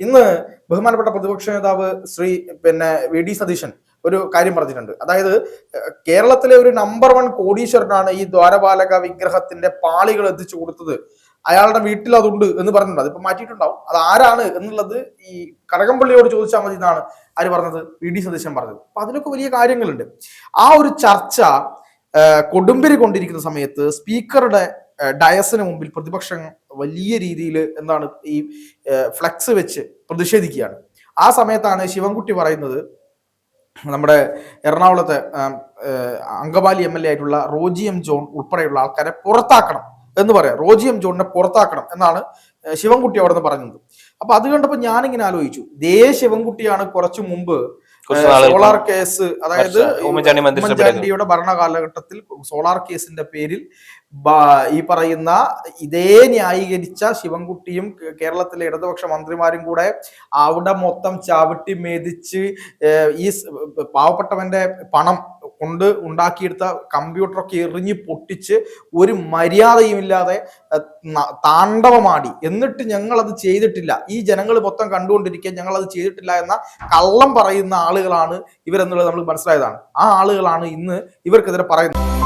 ഇന്ന് ബഹുമാനപ്പെട്ട പ്രതിപക്ഷ നേതാവ് ശ്രീ വി.ഡി. സതീശൻ ഒരു കാര്യം പറഞ്ഞിട്ടുണ്ട്. അതായത് കേരളത്തിലെ ഒരു നമ്പർ 1 കോടീശ്വരനാണ് ഈ ദ്വാരപാലക വിഗ്രഹത്തിന്റെ പാളികൾ എത്തിച്ചു കൊടുത്തത്, അയാളുടെ വീട്ടിൽ അതുണ്ട് എന്ന് പറഞ്ഞിട്ടുണ്ട്. അതിപ്പോ മാറ്റിയിട്ടുണ്ടാവും. അത് ആരാണ് എന്നുള്ളത് ഈ കടകംപള്ളിയോട് ചോദിച്ചാൽ മതി എന്നാണ് ആര് പറഞ്ഞത്, വി.ഡി. സതീശൻ പറഞ്ഞത്. അപ്പൊ അതിലൊക്കെ വലിയ കാര്യങ്ങളുണ്ട്. ആ ഒരു ചർച്ച കൊടുമ്പിരി കൊണ്ടിരിക്കുന്ന സമയത്ത് സ്പീക്കറുടെ ഡയസിന് മുമ്പിൽ പ്രതിപക്ഷം വലിയ രീതിയിൽ ഈ ഫ്ലെക്സ് വെച്ച് പ്രതിഷേധിക്കുകയാണ്. ആ സമയത്താണ് ശിവൻകുട്ടി പറയുന്നത്, നമ്മുടെ എറണാകുളത്തെ അങ്കമാലി MLA ആയിട്ടുള്ള റോജി എം ജോൺ ഉൾപ്പെടെയുള്ള ആൾക്കാരെ പുറത്താക്കണം എന്ന് പറയാം. റോജി എം ജോണിനെ പുറത്താക്കണം എന്നാണ് ശിവൻകുട്ടി അവിടെ നിന്ന് പറഞ്ഞത്. അപ്പൊ അത് കണ്ടപ്പോ ഞാനിങ്ങനെ ആലോചിച്ചു, ശിവൻകുട്ടിയാണ് കുറച്ചു മുമ്പ് സോളാർ കേസ്, അതായത് ഉമ്മൻചാണ്ടിയുടെ ഭരണകാലഘട്ടത്തിൽ സോളാർ കേസിന്റെ പേരിൽ ഈ പറയുന്ന ഇതേ ന്യായീകരിച്ച ശിവൻകുട്ടിയും കേരളത്തിലെ ഇടതുപക്ഷ മന്ത്രിമാരും കൂടെ അവിടെ മൊത്തം ചവിട്ടി മേധിച്ച് ഈ പാവപ്പെട്ടവന്റെ പണം കൊണ്ട് ഉണ്ടാക്കിയെടുത്ത കമ്പ്യൂട്ടറൊക്കെ എറിഞ്ഞ് പൊട്ടിച്ച് ഒരു മര്യാദയുമില്ലാതെ താണ്ഡവമാടി. എന്നിട്ട് ഞങ്ങൾ അത് ചെയ്തിട്ടില്ല, ഈ ജനങ്ങൾ മൊത്തം കണ്ടുകൊണ്ടിരിക്കുക, ഞങ്ങൾ അത് ചെയ്തിട്ടില്ല എന്ന കള്ളം പറയുന്ന ആളുകളാണ് ഇവരെന്നുള്ളത് നമ്മൾ മനസ്സിലായതാണ്. ആ ആളുകളാണ് ഇന്ന് ഇവർക്കെതിരെ പറയുന്നത്.